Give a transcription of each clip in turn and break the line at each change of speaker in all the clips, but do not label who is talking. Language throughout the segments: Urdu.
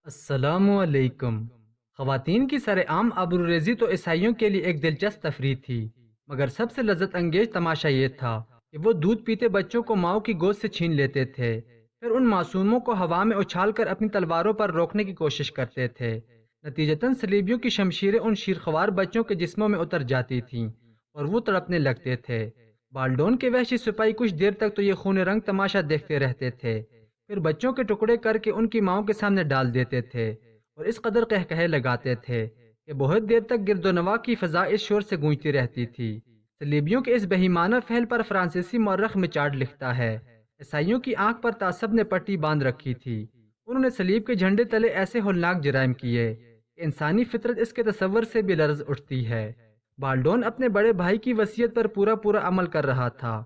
السلام علیکم۔ خواتین کی سرعام آبروریزی تو عیسائیوں کے لیے ایک دلچسپ تفریح تھی، مگر سب سے لذت انگیز تماشا یہ تھا کہ وہ دودھ پیتے بچوں کو ماؤں کی گود سے چھین لیتے تھے، پھر ان معصوموں کو ہوا میں اچھال کر اپنی تلواروں پر روکنے کی کوشش کرتے تھے۔ نتیجتاً صلیبیوں کی شمشیریں ان شیرخوار بچوں کے جسموں میں اتر جاتی تھیں اور وہ تڑپنے لگتے تھے۔ بالڈون کے وحشی سپاہی کچھ دیر تک تو یہ خون رنگ تماشا دیکھتے رہتے تھے، پھر بچوں کے ٹکڑے کر کے ان کی ماؤں کے سامنے ڈال دیتے تھے اور اس قدر قہقہے لگاتے تھے کہ بہت دیر تک گرد و نواح کی فضا اس شور سے گونجتی رہتی تھی۔ صلیبیوں کے اس بہیمانہ فعل پر فرانسیسی مورخ مچارڈ لکھتا ہے، عیسائیوں کی آنکھ پر تعصب نے پٹی باندھ رکھی تھی۔ انہوں نے صلیب کے جھنڈے تلے ایسے ہولناک جرائم کیے کہ انسانی فطرت اس کے تصور سے بھی لرز اٹھتی ہے۔ بالڈون اپنے بڑے بھائی کی وصیت پر پورا عمل کر رہا تھا۔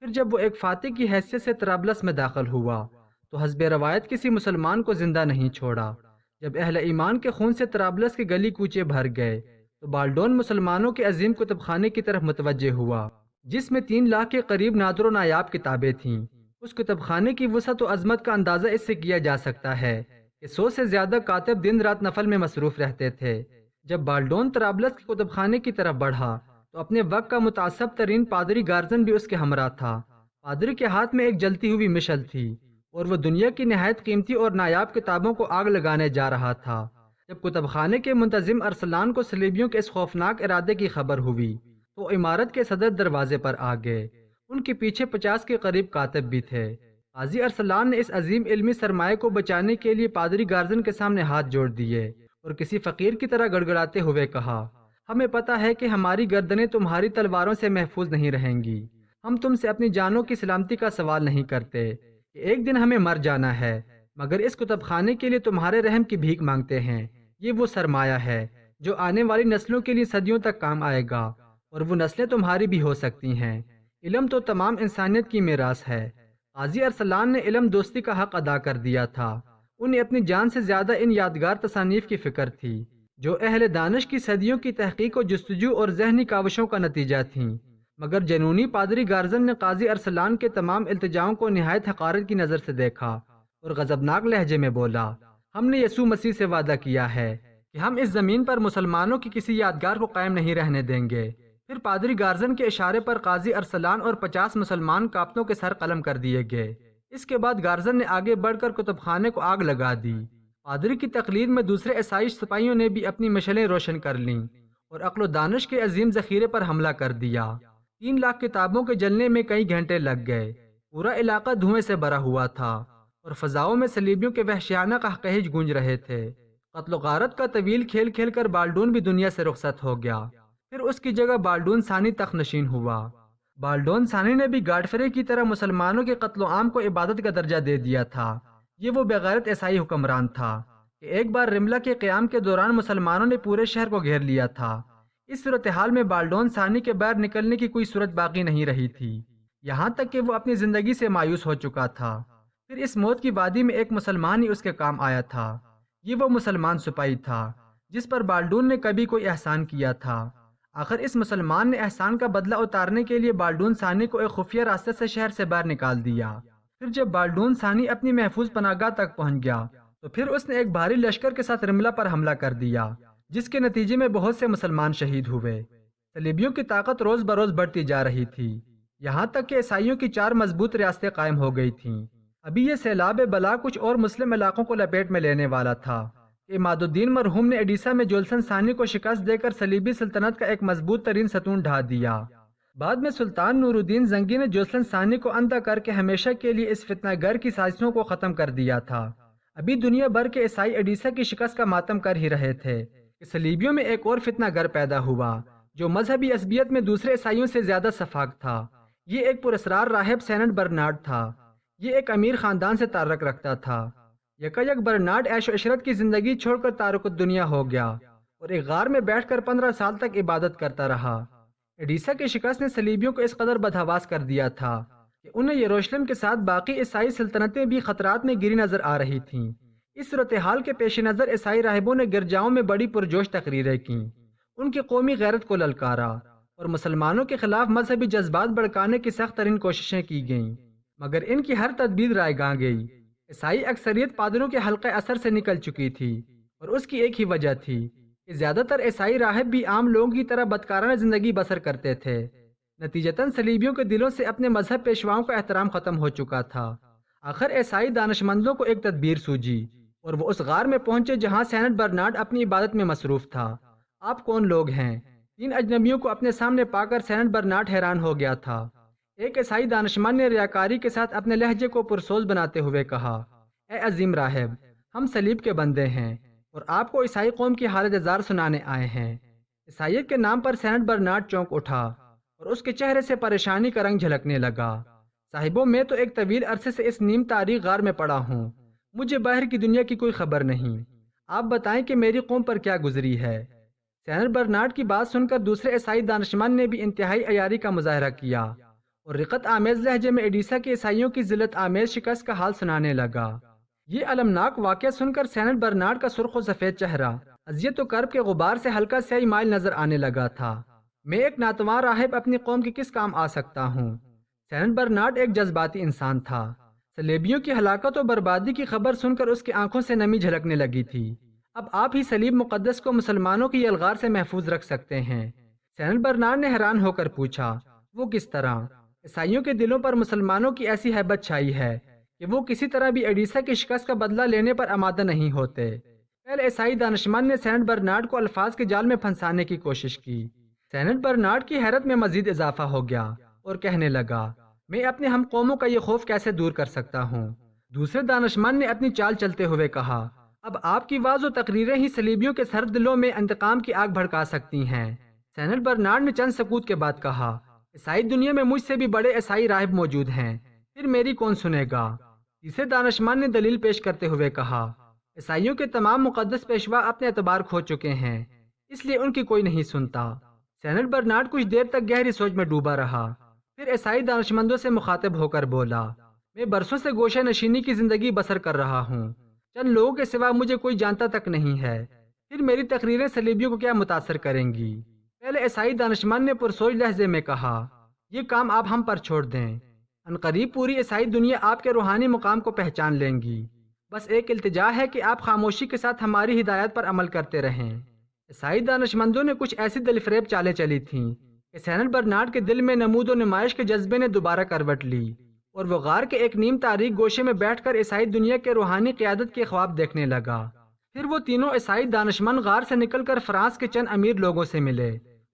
پھر جب وہ ایک فاتح کی حیثیت سے طرابلس میں داخل ہوا تو حسب روایت کسی مسلمان کو زندہ نہیں چھوڑا۔ جب اہل ایمان کے خون سے طرابلس کے گلی کوچے بھر گئے تو بالڈون مسلمانوں کے عظیم کتب خانے کی طرف متوجہ ہوا، جس میں 3 لاکھ کے قریب نادر و نایاب کتابیں تھیں۔ اس کتب خانے کی وسعت و عظمت کا اندازہ اس سے کیا جا سکتا ہے کہ 100 سے زیادہ کاتب دن رات نفل میں مصروف رہتے تھے۔ جب بالڈون طرابلس کے کتب خانے کی طرف بڑھا تو اپنے وقت کا متعصب ترین پادری گارزن بھی اس کے ہمراہ تھا۔ پادری کے ہاتھ میں ایک جلتی ہوئی مشعل تھی اور وہ دنیا کی نہایت قیمتی اور نایاب کتابوں کو آگ لگانے جا رہا تھا۔ جب کتب خانے کے منتظم ارسلان کو صلیبیوں کے اس خوفناک ارادے کی خبر ہوئی تو عمارت کے صدر دروازے پر آ گئے۔ ان کے پیچھے 50 کے قریب کاتب بھی تھے۔ قاضی ارسلان نے اس عظیم علمی سرمایہ کو بچانے کے لیے پادری گارزن کے سامنے ہاتھ جوڑ دیے اور کسی فقیر کی طرح گڑگڑاتے ہوئے کہا، ہمیں پتہ ہے کہ ہماری گردنیں تمہاری تلواروں سے محفوظ نہیں رہیں گی۔ ہم تم سے اپنی جانوں کی سلامتی کا سوال نہیں کرتے کہ ایک دن ہمیں مر جانا ہے، مگر اس کتب خانے کے لیے تمہارے رحم کی بھیک مانگتے ہیں۔ یہ وہ سرمایہ ہے جو آنے والی نسلوں کے لیے صدیوں تک کام آئے گا، اور وہ نسلیں تمہاری بھی ہو سکتی ہیں۔ علم تو تمام انسانیت کی میراث ہے۔ قاضی ارسلان نے علم دوستی کا حق ادا کر دیا تھا۔ انہیں اپنی جان سے زیادہ ان یادگار تصانیف کی فکر تھی جو اہل دانش کی صدیوں کی تحقیق و جستجو اور ذہنی کاوشوں کا نتیجہ تھیں، مگر جنونی پادری گارزن نے قاضی ارسلان کے تمام التجاؤں کو نہایت حقارت کی نظر سے دیکھا اور غضبناک لہجے میں بولا، ہم نے یسوع مسیح سے وعدہ کیا ہے کہ ہم اس زمین پر مسلمانوں کی کسی یادگار کو قائم نہیں رہنے دیں گے۔ پھر پادری گارزن کے اشارے پر قاضی ارسلان اور 50 مسلمان کاپتوں کے سر قلم کر دیے گئے۔ اس کے بعد گارزن نے آگے بڑھ کر کتب خانے کو آگ لگا دی۔ پادری کی تقلید میں دوسرے عیسائی سپاہیوں نے بھی اپنی مشعلیں روشن کر لیں اور عقل و دانش کے عظیم ذخیرے پر حملہ کر دیا۔ 3 لاکھ کتابوں کے جلنے میں کئی گھنٹے لگ گئے۔ پورا علاقہ دھوئیں سے بھرا ہوا تھا اور فضاؤں میں صلیبیوں کے وحشیانہ قہقہے گونج رہے تھے۔ قتل و غارت کا طویل کھیل کھیل کر بالڈون بھی دنیا سے رخصت ہو گیا۔ پھر اس کی جگہ بالڈون ثانی تخت نشین ہوا۔ بالڈون ثانی نے بھی گاڈفرے کی طرح مسلمانوں کے قتل و عام کو عبادت کا درجہ دے دیا تھا۔ یہ وہ بغیرت عیسائی حکمران تھا کہ ایک بار رملہ کے قیام کے دوران مسلمانوں نے پورے شہر کو گھیر لیا تھا۔ اس صورتحال میں بالڈون ثانی کے باہر نکلنے کی کوئی صورت باقی نہیں رہی تھی، یہاں تک کہ وہ اپنی زندگی سے مایوس ہو چکا تھا۔ پھر اس موت کی وادی میں ایک مسلمان ہی اس کے کام آیا تھا۔ یہ وہ مسلمان سپاہی تھا جس پر بالڈون نے کبھی کوئی احسان کیا تھا۔ آخر اس مسلمان نے احسان کا بدلہ اتارنے کے لیے بالڈون ثانی کو ایک خفیہ راستے سے شہر سے باہر نکال دیا۔ پھر جب بالڈون ثانی اپنی محفوظ پناہگاہ تک پہنچ گیا تو پھر اس نے ایک بھاری لشکر کے ساتھ رملہ پر حملہ کر دیا، جس کے نتیجے میں بہت سے مسلمان شہید ہوئے۔ صلیبیوں کی طاقت روز بروز بڑھتی جا رہی تھی، یہاں تک کہ عیسائیوں کی 4 مضبوط ریاستیں قائم ہو گئی تھیں۔ ابھی یہ سیلاب بلا کچھ اور مسلم علاقوں کو لپیٹ میں لینے والا تھا کہ عماد الدین مرحوم نے ایڈیسا میں جولسن ثانی کو شکست دے کر صلیبی سلطنت کا ایک مضبوط ترین ستون ڈھا دیا۔ بعد میں سلطان نور الدین زنگی نے جولسن ثانی کو اندھا کر کے ہمیشہ کے لیے اس فتنہ گر کی سازشوں کو ختم کر دیا تھا۔ ابھی دنیا بھر کے عیسائی ایڈیسا کی شکست کا ماتم کر ہی رہے تھے کہ صلیبیوں میں ایک اور فتنہ گر پیدا ہوا جو مذہبی عصبیت میں دوسرے عیسائیوں سے زیادہ سفاک تھا۔ یہ ایک پراسرار راہب سینٹ برنارڈ تھا۔ یہ ایک امیر خاندان سے تعلق رکھتا تھا۔ یک برنارڈ عیش و عشرت کی زندگی چھوڑ کر تارک الدنیا ہو گیا اور ایک غار میں بیٹھ کر 15 سال تک عبادت کرتا رہا۔ ایڈیسا کی شکست نے صلیبیوں کو اس قدر بدحواس کر دیا تھا کہ انہیں یروشلم کے ساتھ باقی عیسائی سلطنتیں بھی خطرات میں گری نظر آ رہی تھیں۔ اس صورتحال کے پیش نظر عیسائی راہبوں نے گرجاؤں میں بڑی پرجوش تقریریں کیں، ان کی قومی غیرت کو للکارا اور مسلمانوں کے خلاف مذہبی جذبات بڑھکانے کی سخت ترین کوششیں کی گئیں، مگر ان کی ہر تدبیر رائے گاں گئی۔ عیسائی اکثریت پادروں کے حلقہ اثر سے نکل چکی تھی، اور اس کی ایک ہی وجہ تھی کہ زیادہ تر عیسائی راہب بھی عام لوگوں کی طرح بدکارانہ زندگی بسر کرتے تھے۔ نتیجتاً صلیبیوں کے دلوں سے اپنے مذہب پیشواؤں کا احترام ختم ہو چکا تھا۔ آخر عیسائی دانشمندوں کو ایک تدبیر سوجی، اور وہ اس غار میں پہنچے جہاں سینٹ برنارڈ اپنی عبادت میں مصروف تھا۔ آپ کون لوگ ہیں؟ 3 اجنبیوں کو اپنے سامنے پا کر سینٹ برنارڈ حیران ہو گیا تھا۔ ایک عیسائی دانشمند نے ریاکاری کے ساتھ اپنے لہجے کو پرسوز بناتے ہوئے کہا، اے عظیم راہب، ہم صلیب کے بندے ہیں اور آپ کو عیسائی قوم کی حالت زار سنانے آئے ہیں۔ عیسائیت کے نام پر سینٹ برنارڈ چونک اٹھا اور اس کے چہرے سے پریشانی کا رنگ جھلکنے لگا۔ صاحبوں، میں تو ایک طویل عرصے سے اس نیم تاریخ غار میں پڑا ہوں، مجھے باہر کی دنیا کی کوئی خبر نہیں۔ آپ بتائیں کہ میری قوم پر کیا گزری ہے؟ سینٹ برنارڈ کی بات سن کر دوسرے عیسائی دانشمند نے بھی انتہائی عیاری کا مظاہرہ کیا اور رقت آمیز لہجے میں ایڈیسا کے عیسائیوں کی ذلت آمیز شکست کا حال سنانے لگا۔ یہ المناک واقعہ سن کر سینٹ برنارڈ کا سرخ و سفید چہرہ اذیت و کرب کے غبار سے ہلکا سیاہی مائل نظر آنے لگا تھا۔ میں ایک ناتواں راہب اپنی قوم کے کس کام آ سکتا ہوں؟ سینٹ برنارڈ ایک جذباتی انسان تھا۔ صلیبیوں کی ہلاکت و بربادی کی خبر سن کر اس کی آنکھوں سے نمی جھلکنے لگی تھی۔ اب آپ ہی صلیب مقدس کو مسلمانوں کی یلغار سے محفوظ رکھ سکتے ہیں؟ سینٹ برنارڈ نے حیران ہو کر پوچھا، وہ کس طرح؟ عیسائیوں کے دلوں پر مسلمانوں کی ایسی ہیبت چھائی ہے کہ وہ کسی طرح بھی ایڈیسا کی شکست کا بدلہ لینے پر آمادہ نہیں ہوتے۔ پہلے عیسائی دانشمند نے سینٹ برنارڈ کو الفاظ کے جال میں پھنسانے کی کوشش کی۔ سینٹ برنارڈ کی حیرت میں مزید اضافہ ہو گیا اور کہنے لگا، میں اپنے ہم قوموں کا یہ خوف کیسے دور کر سکتا ہوں؟ دوسرے دانشمند نے اپنی چال چلتے ہوئے کہا، اب آپ کی واضح و تقریریں ہی صلیبیوں کے سرد دلوں میں انتقام کی آگ بھڑکا سکتی ہیں۔ سینٹ برنارڈ نے چند سکوت کے بعد کہا، عیسائی دنیا میں مجھ سے بھی بڑے عیسائی راہب موجود ہیں، پھر میری کون سنے گا؟ تیسرے دانشمند نے دلیل پیش کرتے ہوئے کہا، عیسائیوں کے تمام مقدس پیشوا اپنے اعتبار کھو چکے ہیں، اس لیے ان کی کوئی نہیں سنتا۔ سینٹ برنارڈ کچھ دیر تک گہری سوچ میں ڈوبا رہا، پھر عیسائی دانشمندوں سے مخاطب ہو کر بولا، میں برسوں سے گوشہ نشینی کی زندگی بسر کر رہا ہوں، چند لوگوں کے سوا مجھے کوئی جانتا تک نہیں ہے، پھر میری تقریریں صلیبیوں کو کیا متاثر کریں گی؟ پہلے عیسائی دانشمند نے پرسوچ لہجے میں کہا، یہ کام آپ ہم پر چھوڑ دیں، عنقریب پوری عیسائی دنیا آپ کے روحانی مقام کو پہچان لیں گی، بس ایک التجا ہے کہ آپ خاموشی کے ساتھ ہماری ہدایت پر عمل کرتے رہیں۔ عیسائی دانشمندوں نے کچھ ایسی دل فریب چالیں چلی تھیں کہ سینٹ برنارڈ کے دل میں نمود و نمائش کے جذبے نے دوبارہ کروٹ لی، اور وہ غار کے ایک نیم تاریک گوشے میں بیٹھ کر عیسائی دنیا کے روحانی قیادت کے خواب دیکھنے لگا۔ پھر وہ تینوں عیسائی دانشمند غار سے نکل کر فرانس کے چند امیر لوگوں سے ملے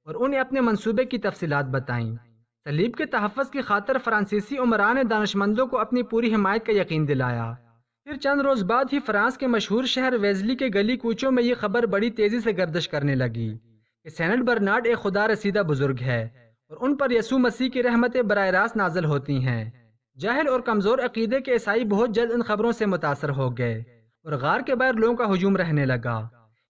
اور انہیں اپنے منصوبے کی تفصیلات بتائیں۔ صلیب کے تحفظ کی خاطر فرانسیسی عمران نے دانشمندوں کو اپنی پوری حمایت کا یقین دلایا۔ پھر چند روز بعد ہی فرانس کے مشہور شہر ویزلی کے گلی کوچوں میں یہ خبر بڑی تیزی سے گردش کرنے لگی کہ سینٹ برنارڈ ایک خدا رسیدہ بزرگ ہے اور ان پر یسوع مسیح کی رحمتیں براہ راست نازل ہوتی ہیں۔ جاہل اور کمزور عقیدے کے عیسائی بہت جلد ان خبروں سے متاثر ہو گئے اور غار کے باہر لوگوں کا ہجوم رہنے لگا۔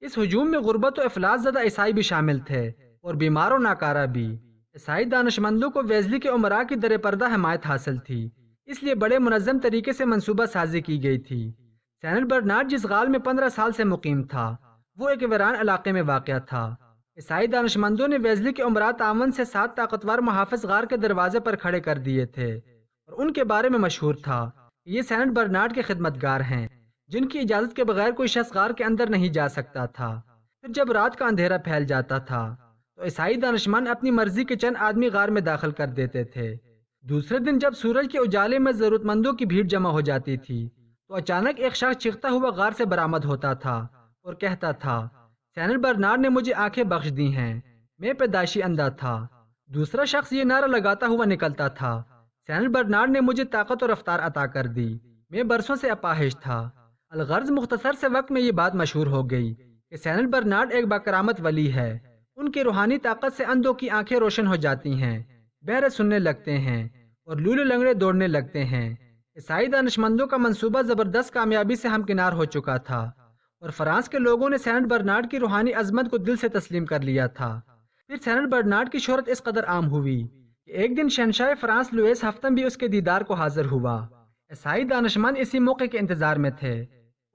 اس ہجوم میں غربت و افلاس زدہ عیسائی بھی شامل تھے اور بیمار و ناکارہ بھی۔ عیسائی دانشمندوں کو ویزلی کے عمراء کی در پردہ حمایت حاصل تھی، اس لیے بڑے منظم طریقے سے منصوبہ سازی کی گئی تھی۔ سینٹ برنارڈ جس غال میں 15 سال سے مقیم تھا، وہ ایک ویران علاقے میں واقع تھا۔ عیسائی دانشمندوں نے ویزلی کے عمراء تعاون سے 7 طاقتور محافظ غار کے دروازے پر کھڑے کر دیے تھے، اور ان کے بارے میں مشہور تھا کہ یہ سینٹ برنارڈ کے خدمتگار ہیں، جن کی اجازت کے بغیر کوئی شخص غار کے اندر نہیں جا سکتا تھا۔ پھر جب رات کا اندھیرا پھیل جاتا تھا تو عیسائی دانشمند اپنی مرضی کے چند آدمی غار میں داخل کر دیتے تھے۔ دوسرے دن جب سورج کے اجالے میں ضرورت مندوں کی بھیڑ جمع ہو جاتی تھی تو اچانک ایک شخص چیختا ہوا غار سے برآمد ہوتا تھا اور کہتا تھا، سینٹ برنارڈ نے مجھے آنکھیں بخش دی ہیں، میں پیدائشی اندھا تھا۔ دوسرا شخص یہ نعرہ لگاتا ہوا نکلتا تھا، سینٹ برنارڈ نے مجھے طاقت اور رفتار عطا کر دی، میں برسوں سے اپاہج تھا۔ الغرض مختصر سے وقت میں یہ بات مشہور ہو گئی کہ سینٹ برنارڈ ایک باکرامت ولی ہے۔ ان کی روحانی طاقت سے اندھوں کی آنکھیں روشن ہو جاتی ہیں، بہرے سننے لگتے ہیں اور لولے لنگڑے دوڑنے لگتے ہیں۔ عیسائی دانشمندوں کا منصوبہ زبردست کامیابی سے ہمکنار ہو چکا تھا اور فرانس کے لوگوں نے سینٹ برنارڈ کی روحانی عظمت کو دل سے تسلیم کر لیا تھا۔ پھر سینٹ برنارڈ کی شہرت اس قدر عام ہوئی کہ ایک دن شہنشاہ فرانس لوئیس ہفتم بھی اس کے دیدار کو حاضر ہوا۔ عیسائی دانشمند اسی موقع کے انتظار میں تھے۔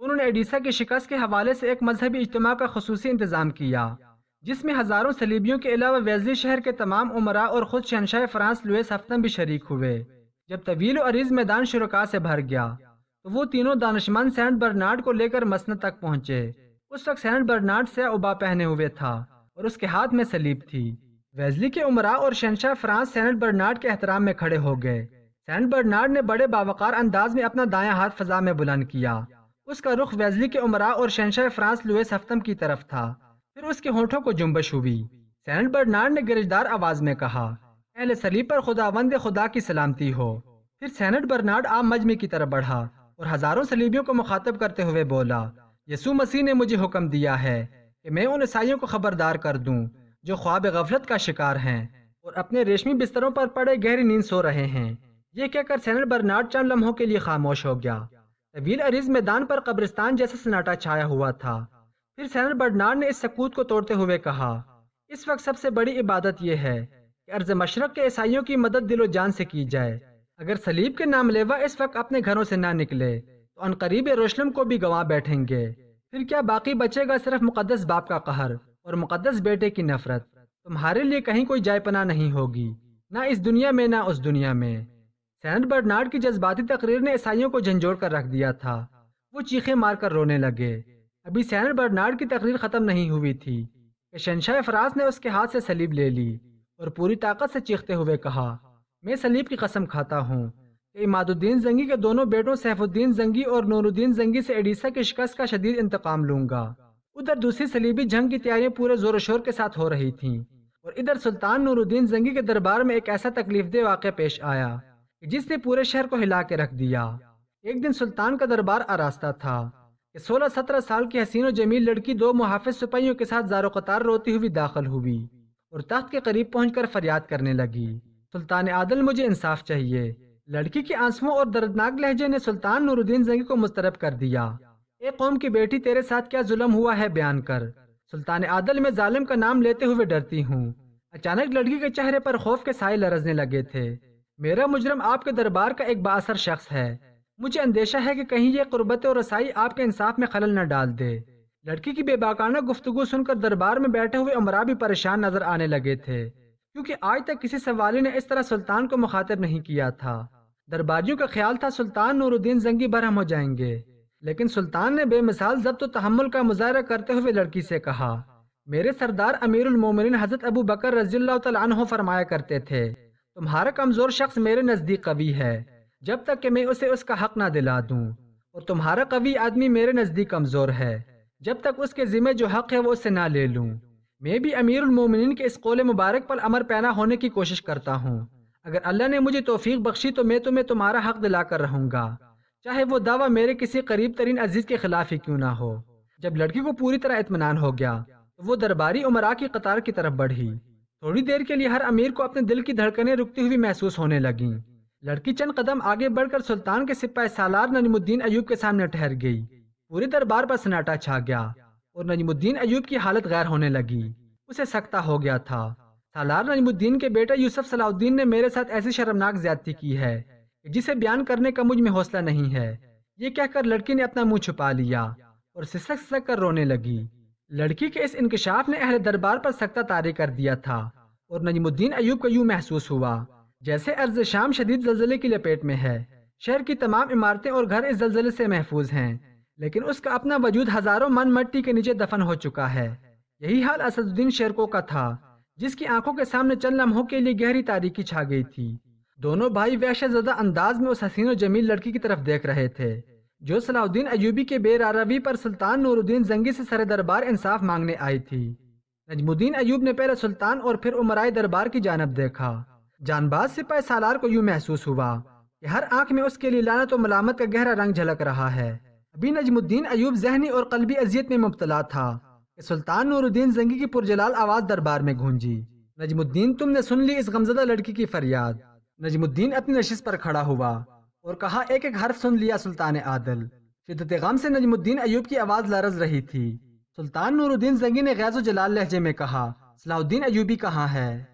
انہوں نے ایڈیسا کی شکست کے حوالے سے ایک مذہبی اجتماع کا خصوصی انتظام کیا، جس میں ہزاروں صلیبیوں کے علاوہ ویزلی شہر کے تمام عمراء اور خود شہنشاہ فرانس لوئیس ہفتم بھی شریک ہوئے۔ جب طویل و عریض میدان شرکاء سے بھر گیا تو وہ تینوں دانشمند سینٹ برنارڈ کو لے کر مسند تک پہنچے۔ اس وقت سینٹ برنارڈ سیاہ عبا پہنے ہوئے تھا اور اس کے ہاتھ میں صلیب تھی۔ ویزلی کے امراء اور شہنشاہ فرانس سینٹ برنارڈ کے احترام میں کھڑے ہو گئے۔ سینٹ برنارڈ نے بڑے باوقار انداز میں اپنا دایاں ہاتھ فضا میں بلند کیا۔ اس کا رخ ویزلی کے امراء اور شہنشاہ فرانس لوئس ہفتم کی طرف تھا۔ پھر اس کے ہونٹوں کو جنبش ہوئی۔ سینٹ برنارڈ نے گرجدار آواز میں کہا، اہل صلیب پر خداوند خدا کی سلامتی ہو۔ پھر سینٹ برنارڈ عام مجمع کی طرف بڑھا اور ہزاروں صلیبیوں کو مخاطب کرتے ہوئے بولا، یسوع مسیح نے مجھے حکم دیا ہے کہ میں ان عیسائیوں کو خبردار کر دوں جو خواب غفلت کا شکار ہیں اور اپنے ریشمی بستروں پر پڑے گہری نیند سو رہے ہیں۔ یہ کہہ کر سینٹ برنارڈ چند لمحوں کے لیے خاموش ہو گیا۔ طویل عریض میدان پر قبرستان جیسا سناٹا چھایا ہوا تھا۔ پھر سینٹ برنارڈ نے اس سکوت کو توڑتے ہوئے کہا، اس وقت سب سے بڑی عبادت یہ ہے کہ ارض مشرق کے عیسائیوں کی مدد دل و جان سے کی جائے۔ اگر صلیب کے نام لیوا اس وقت اپنے گھروں سے نہ نکلے تو عنقریب یروشلم کو بھی گنوا بیٹھیں گے۔ پھر کیا باقی بچے گا؟ صرف مقدس باپ کا قہر اور مقدس بیٹے کی نفرت۔ تمہارے لیے کہیں کوئی جائے پناہ نہیں ہوگی، نہ اس دنیا میں نہ اس دنیا میں۔ سینٹ برنارڈ کی جذباتی تقریر نے عیسائیوں کو جھنجھوڑ کر رکھ دیا تھا۔ وہ چیخیں مار کر رونے لگے۔ ابھی سینٹ برنارڈ کی تقریر ختم نہیں ہوئی تھی کہ شہنشاہ فرانس نے اس کے ہاتھ سے صلیب لے لی اور پوری طاقت سے چیختے ہوئے کہا، میں صلیب کی قسم کھاتا ہوں کہ عماد الدین زنگی کے دونوں بیٹوں سیف الدین زنگی اور نور الدین زنگی سے ایڈیسا کی شکست کا شدید انتقام لوں گا۔ ادھر دوسری صلیبی جنگ کی تیاریاں پورے زور و شور کے ساتھ ہو رہی تھیں اور ادھر سلطان نور الدین زنگی کے دربار میں ایک ایسا تکلیف دہ واقعہ پیش آیا جس نے پورے شہر کو ہلا کے رکھ دیا۔ ایک دن سلطان کا دربار آراستہ تھا کہ 16-17 سال کی حسین و جمیل لڑکی دو محافظ سپاہیوں کے ساتھ زار و قطار روتی ہوئی داخل ہوئی اور تخت کے قریب پہنچ کر فریاد کرنے لگی، سلطان عادل مجھے انصاف چاہیے۔ لڑکی کے آنسوؤں اور دردناک لہجے نے سلطان نور الدین زنگی کو مضطرب کر دیا۔ اے قوم کی بیٹی، تیرے ساتھ کیا ظلم ہوا ہے بیان کر۔ سلطان عادل، میں ظالم کا نام لیتے ہوئے ڈرتی ہوں۔ اچانک لڑکی کے چہرے پر خوف کے سائے لرزنے لگے تھے۔ میرا مجرم آپ کے دربار کا ایک بااثر شخص ہے۔ مجھے اندیشہ ہے کہ کہیں یہ قربت اور رسائی آپ کے انصاف میں خلل نہ ڈال دے۔ لڑکی کی بے باکانہ گفتگو سن کر دربار میں بیٹھے ہوئے امراء بھی پریشان نظر آنے لگے تھے، کیونکہ آج تک کسی سوالی نے اس طرح سلطان کو مخاطب نہیں کیا تھا۔ درباریوں کا خیال تھا سلطان نور الدین زنگی برہم ہو جائیں گے، لیکن سلطان نے بے مثال ضبط و تحمل کا مظاہرہ کرتے ہوئے لڑکی سے کہا، میرے سردار امیر المومنین حضرت ابو بکر رضی اللہ تعالیٰ عنہ فرمایا کرتے تھے، تمہارا کمزور شخص میرے نزدیک قوی ہے جب تک کہ میں اسے اس کا حق نہ دلا دوں، اور تمہارا قوی آدمی میرے نزدیک کمزور ہے جب تک اس کے ذمہ جو حق ہے وہ اسے نہ لے لوں۔ میں بھی امیر المومنین کے اس قول مبارک پر امر پینا ہونے کی کوشش کرتا ہوں۔ اگر اللہ نے مجھے توفیق بخشی تو میں تمہیں تمہارا حق دلا کر رہوں گا، چاہے وہ دعویٰ میرے کسی قریب ترین عزیز کے خلاف ہی کیوں نہ ہو۔ جب لڑکی کو پوری طرح اطمینان ہو گیا تو وہ درباری امراء کی قطار کی طرف بڑھی۔ تھوڑی دیر کے لیے ہر امیر کو اپنے دل کی دھڑکنیں رکتی ہوئی محسوس ہونے لگیں۔ لڑکی چند قدم آگے بڑھ کر سلطان کے سپاہ سالار نجم الدین ایوب کے سامنے ٹھہر گئی۔ پورے دربار پر سناٹا چھا گیا اور نجم الدین ایوب کی حالت غیر ہونے لگی۔ اسے سکتہ ہو گیا تھا۔ سالار نجم الدین کے بیٹے یوسف صلاح الدین نے میرے ساتھ ایسی شرمناک زیادتی کی ہے کہ جسے بیان کرنے کا مجھ میں حوصلہ نہیں ہے۔ یہ کہہ کر لڑکی نے اپنا منہ چھپا لیا اور سسک سسک کر رونے لگی۔ لڑکی کے اس انکشاف نے اہل دربار پر سکتہ طاری کر دیا تھا اور نجم الدین ایوب کو یوں محسوس ہوا جیسے ارض شام شدید زلزلے کی لپیٹ میں ہے۔ شہر کی تمام عمارتیں اور گھر اس زلزلے سے محفوظ ہیں، لیکن اس کا اپنا وجود ہزاروں من مٹی کے نیچے دفن ہو چکا ہے۔ یہی حال اسد الدین شیرکو کا تھا، جس کی آنکھوں کے سامنے چند لمحوں کے لیے گہری تاریکی چھا گئی تھی۔ دونوں بھائی وحشت زدہ انداز میں اس حسین و جمیل لڑکی کی طرف دیکھ رہے تھے جو صلاح الدین ایوبی کے بے راروی پر سلطان نور الدین زنگی سے سر دربار انصاف مانگنے آئی تھی۔ نجم الدین ایوب نے پہلے سلطان اور پھر امرائے دربار کی جانب دیکھا۔ جان باز سپاہ سالار کو یوں محسوس ہوا کہ ہر آنکھ میں اس کے لیے لعنت و ملامت کا گہرا رنگ جھلک رہا ہے۔ ابھی نجم الدین ایوب ذہنی اور قلبی اذیت میں مبتلا تھا کہ سلطان نور الدین زنگی کی پرجلال آواز دربار میں گونجی، نجم الدین، تم نے سن لی اس غمزدہ لڑکی کی فریاد۔ نجم الدین اپنی نشست پر کھڑا ہوا اور کہا، ایک ایک حرف سن لیا سلطان عادل۔ شدت غم سے نجم الدین ایوب کی آواز لرز رہی تھی۔ سلطان نور الدین زنگی نے غیظ و جلال لہجے میں کہا، صلاح الدین ایوبی کہاں ہے؟